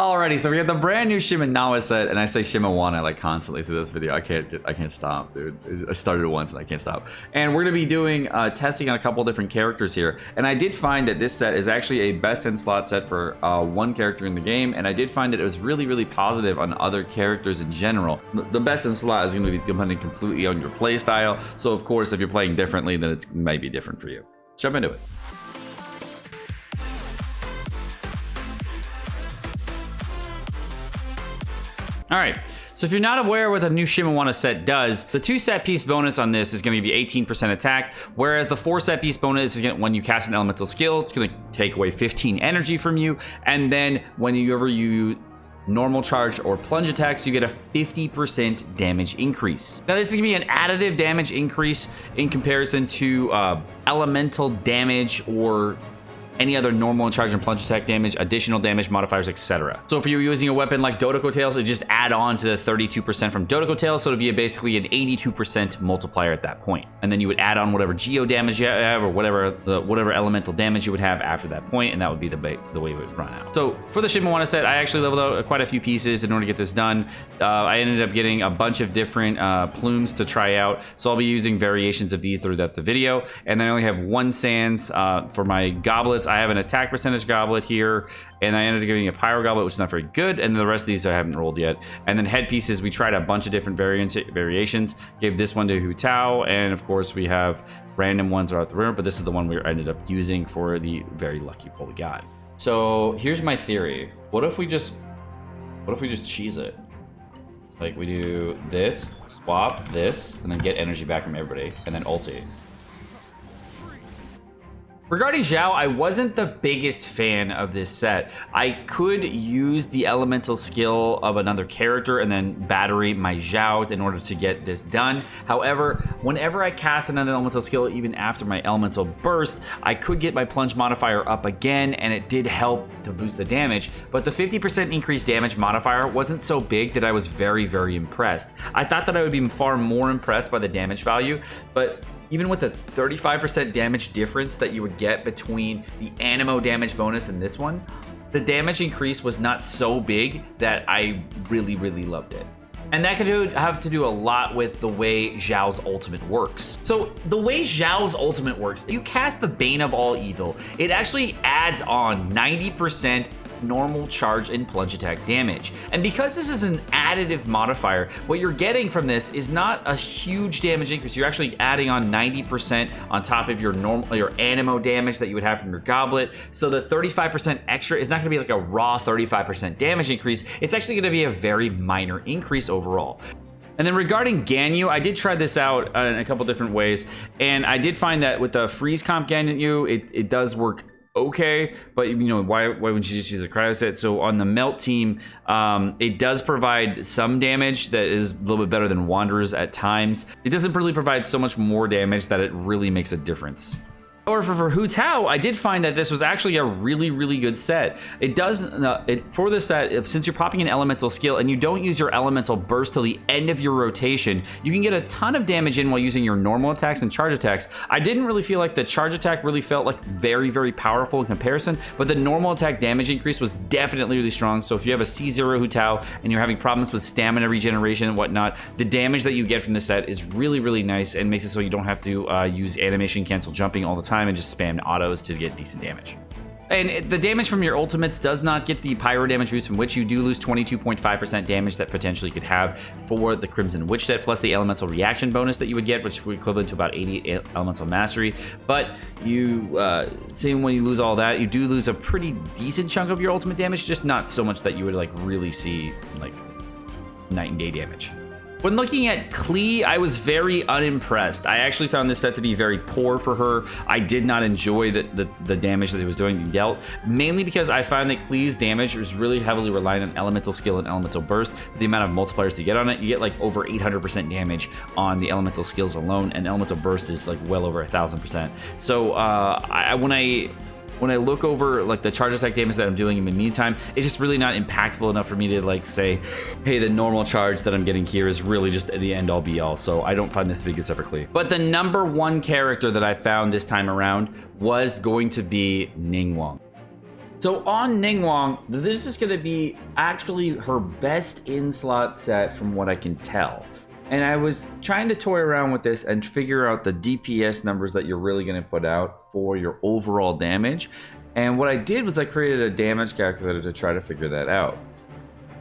Alrighty, so we have the brand new Shimenawa set, and I say Shimenawa like constantly through this video. I can't stop, dude. I started it once and I can't stop. And we're gonna be doing testing on a couple different characters here. And I did find that this set is actually a best in slot set for one character in the game, and I did find that it was really, really positive on other characters in general. The best in slot is gonna be depending completely on your play style. So of course, if you're playing differently, then it might be different for you. Let's jump into it. All right, so if you're not aware what the new Shimenawa set does, the 2 set piece bonus on this is going to be 18% attack, whereas the 4 set piece bonus is when you cast an elemental skill, it's going to take away 15 energy from you, and then whenever you use normal charge or plunge attacks, you get a 50% damage increase. Now this is going to be an additive damage increase in comparison to elemental damage or any other normal and charge and plunge attack damage, additional damage modifiers, etc. So if you're using a weapon like Dodoko Tails, it just add on to the 32% from Dodoko Tails, so it'll be basically an 82% multiplier at that point. And then you would add on whatever geo damage you have, or whatever elemental damage you would have after that point, and that would be the way it would run out. So for the Shimenawa set, I actually leveled out quite a few pieces in order to get this done. I ended up getting a bunch of different plumes to try out, so I'll be using variations of these throughout the video. And then I only have 1 sans for my goblets. I have an attack percentage goblet here, and I ended up getting a pyro goblet, which is not very good, and the rest of these I haven't rolled yet. And then headpieces, we tried a bunch of different variations. Gave this one to Hu Tao, and of course we have random ones throughout the room, but this is the one we ended up using for the very lucky pull we got. So here's my theory. What if we just cheese it? Like we do this, swap this, and then get energy back from everybody, and then ulti. Regarding Xiao, I wasn't the biggest fan of this set. I could use the elemental skill of another character and then battery my Xiao in order to get this done. However, whenever I cast another elemental skill, even after my elemental burst, I could get my plunge modifier up again, and it did help to boost the damage. But the 50% increased damage modifier wasn't so big that I was very, very impressed. I thought that I would be far more impressed by the damage value, but even with the 35% damage difference that you would get between the Animo damage bonus and this one, the damage increase was not so big that I really, really loved it. And that could have to do a lot with the way Xiao's ultimate works. So the way Xiao's ultimate works, you cast the Bane of All Evil, it actually adds on 90% normal charge and plunge attack damage. And because this is an additive modifier, what you're getting from this is not a huge damage increase. You're actually adding on 90% on top of your Animo damage that you would have from your goblet. So the 35% extra is not gonna be like a raw 35% damage increase. It's actually gonna be a very minor increase overall. And then regarding Ganyu, I did try this out in a couple different ways, and I did find that with the freeze comp Ganyu, it does work okay, but you know, why wouldn't you just use a cryo set? So on the melt team, it does provide some damage that is a little bit better than Wanderers at times. It doesn't really provide so much more damage that it really makes a difference. However, for Hu Tao, I did find that this was actually a really, really good set. It does, for this set, since you're popping an elemental skill and you don't use your elemental burst till the end of your rotation, you can get a ton of damage in while using your normal attacks and charge attacks. I didn't really feel like the charge attack really felt like very, very powerful in comparison, but the normal attack damage increase was definitely really strong. So if you have a C0 Hu Tao and you're having problems with stamina regeneration and whatnot, the damage that you get from this set is really, really nice and makes it so you don't have to use animation cancel jumping all the time and just spam autos to get decent damage. And the damage from your ultimates does not get the pyro damage boost, from which you do lose 22.5% damage that potentially could have for the Crimson Witch set, plus the elemental reaction bonus that you would get, which would equivalent to about 80 elemental mastery. But you, same when you lose all that, you do lose a pretty decent chunk of your ultimate damage, just not so much that you would like really see like night and day damage. When looking at Klee, I was very unimpressed. I actually found this set to be very poor for her. I did not enjoy the damage that it was doing being dealt, mainly because I found that Klee's damage was really heavily reliant on elemental skill and elemental burst. The amount of multipliers you get on it, you get like over 800% damage on the elemental skills alone, and elemental burst is like well over 1,000%. So when I look over like the charge attack damage that I'm doing in the meantime, it's just really not impactful enough for me to like say, hey, the normal charge that I'm getting here is really just the end all be all. So I don't find this to be good set for Klee. But the number 1 character that I found this time around was going to be Ningguang. So on Ningguang, this is going to be actually her best in-slot set from what I can tell. And I was trying to toy around with this and figure out the DPS numbers that you're really going to put out for your overall damage. And what I did was I created a damage calculator to try to figure that out.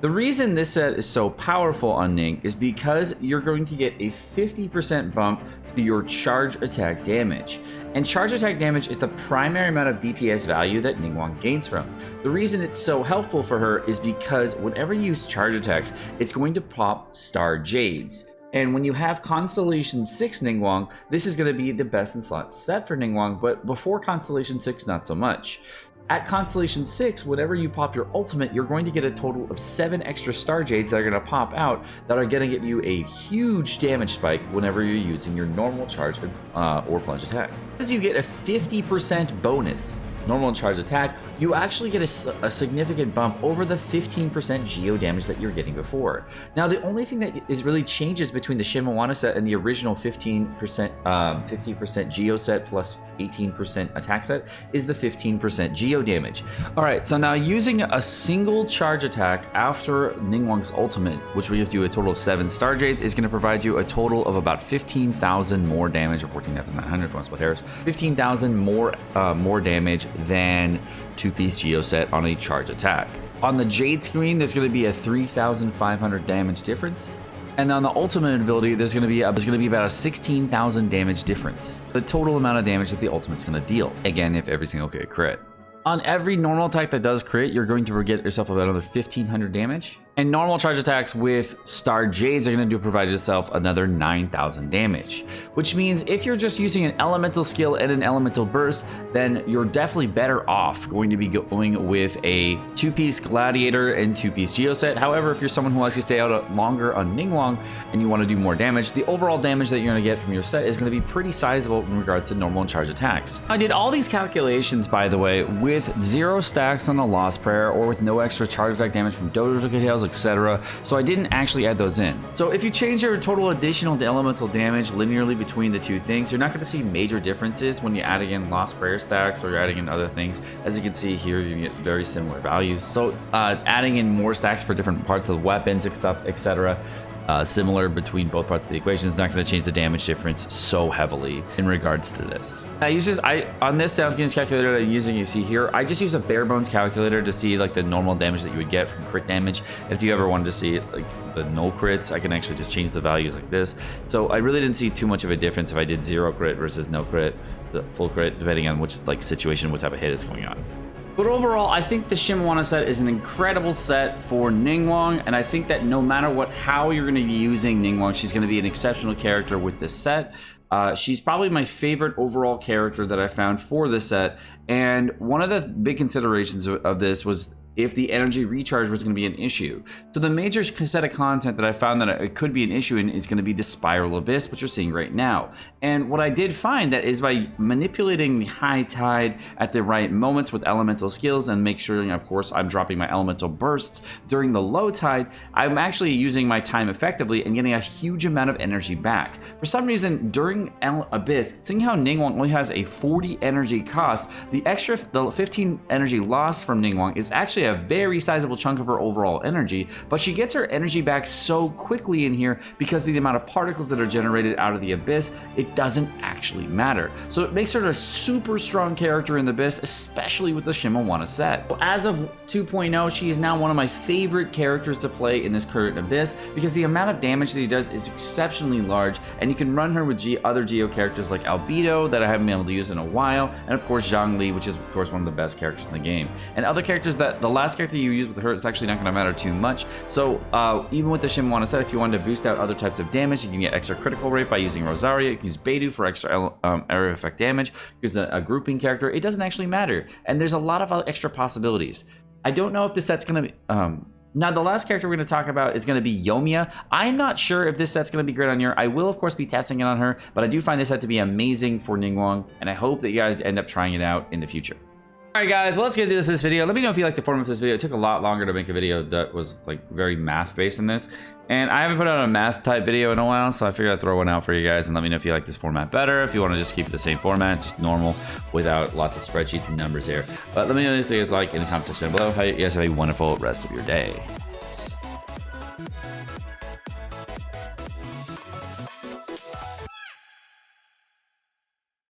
The reason this set is so powerful on Ning is because you're going to get a 50% bump to your charge attack damage. And charge attack damage is the primary amount of DPS value that Ningguang gains from. The reason it's so helpful for her is because whenever you use charge attacks, it's going to pop Star Jades. And when you have Constellation 6 Ningguang, this is going to be the best in slot set for Ningguang, but before Constellation 6, not so much. At Constellation 6, whenever you pop your ultimate, you're going to get a total of 7 extra Star Jades that are going to pop out that are going to give you a huge damage spike whenever you're using your normal charge or plunge attack. As you get a 50% bonus normal and charge attack, you actually get a significant bump over the 15% geo damage that you're getting before. Now, the only thing that is really changes between the Shimenawa set and the original 50% geo set plus 18% attack set is the 15% geo damage. All right, so now using a single charge attack after Ningguang's ultimate, which will give you a total of 7 Star Jades, is going to provide you a total of about 15,000 more damage, or 14,900 if you want to split hairs. 15,000 more damage than 2-piece geo set on a charge attack. On the Jade screen, there's going to be a 3,500 damage difference. And on the ultimate ability, there's going to be about a 16,000 damage difference. The total amount of damage that the ultimate's going to deal. Again, if every single hit crit. On every normal attack that does crit, you're going to get yourself about another 1,500 damage. And normal charge attacks with Star Jades are going to provide yourself another 9,000 damage. Which means if you're just using an elemental skill and an elemental burst, then you're definitely better off going to be going with a 2-piece gladiator and 2-piece geo set. However, if you're someone who likes to stay out longer on Ningguang and you want to do more damage, the overall damage that you're going to get from your set is going to be pretty sizable in regards to normal and charge attacks. I did all these calculations, by the way, with 0 stacks on a Lost Prayer or with no extra charge attack damage from Dodo Tails, etc. So I didn't actually add those in. So if you change your total additional elemental damage linearly between the two things, you're not going to see major differences when you add in Lost Prayer stacks or you're adding in other things. As you can see here, you get very similar values. So adding in more stacks for different parts of the weapons and stuff, etc. Similar between both parts of the equation is not going to change the damage difference so heavily in regards to this. On this damage calculator that I'm using, you see here, I just use a bare bones calculator to see like the normal damage that you would get from crit damage. And if you ever wanted to see like the no crits, I can actually just change the values like this. So I really didn't see too much of a difference if I did 0 crit versus no crit, the full crit, depending on which like situation, what type of hit is going on. But overall, I think the Shimenawa set is an incredible set for Ningguang, and I think that no matter how you're going to be using Ningguang, she's going to be an exceptional character with this set. She's probably my favorite overall character that I found for this set, and one of the big considerations of this was if the energy recharge was going to be an issue. So the major set of content that I found that it could be an issue in is going to be the Spiral Abyss, which you're seeing right now. And what I did find that is by manipulating the high tide at the right moments with elemental skills and make sure, of course, I'm dropping my elemental bursts during the low tide, I'm actually using my time effectively and getting a huge amount of energy back. For some reason, during Abyss, seeing how Ningguang only has a 40 energy cost, the 15 energy lost from Ningguang is actually a very sizable chunk of her overall energy, but she gets her energy back so quickly in here because of the amount of particles that are generated out of the Abyss, it doesn't actually matter. So it makes her a super strong character in the Abyss, especially with the Shimenawa set. So as of 2.0, she is now one of my favorite characters to play in this current Abyss because the amount of damage that he does is exceptionally large, and you can run her with other Geo characters like Albedo that I haven't been able to use in a while, and of course Zhongli, which is of course one of the best characters in the game. And other characters that the last character you use with her is actually not going to matter too much. So even with the Shimenawa set, if you wanted to boost out other types of damage, you can get extra critical rate by using Rosaria. You can use Beidou for extra area effect damage. Use a grouping character. It doesn't actually matter. And there's a lot of extra possibilities. I don't know if this set's going to be... Now, the last character we're going to talk about is going to be Yoimiya. I'm not sure if this set's going to be great on her. I will, of course, be testing it on her, but I do find this set to be amazing for Ningguang, and I hope that you guys end up trying it out in the future. Alright guys, well let's get into this video. Let me know if you like the format of this video. It took a lot longer to make a video that was like very math based in this. And I haven't put out a math type video in a while, so I figured I'd throw one out for you guys and let me know if you like this format better, if you want to just keep it the same format, just normal, without lots of spreadsheets and numbers here. But let me know if you guys like in the comment section down below. How you guys have a wonderful rest of your day.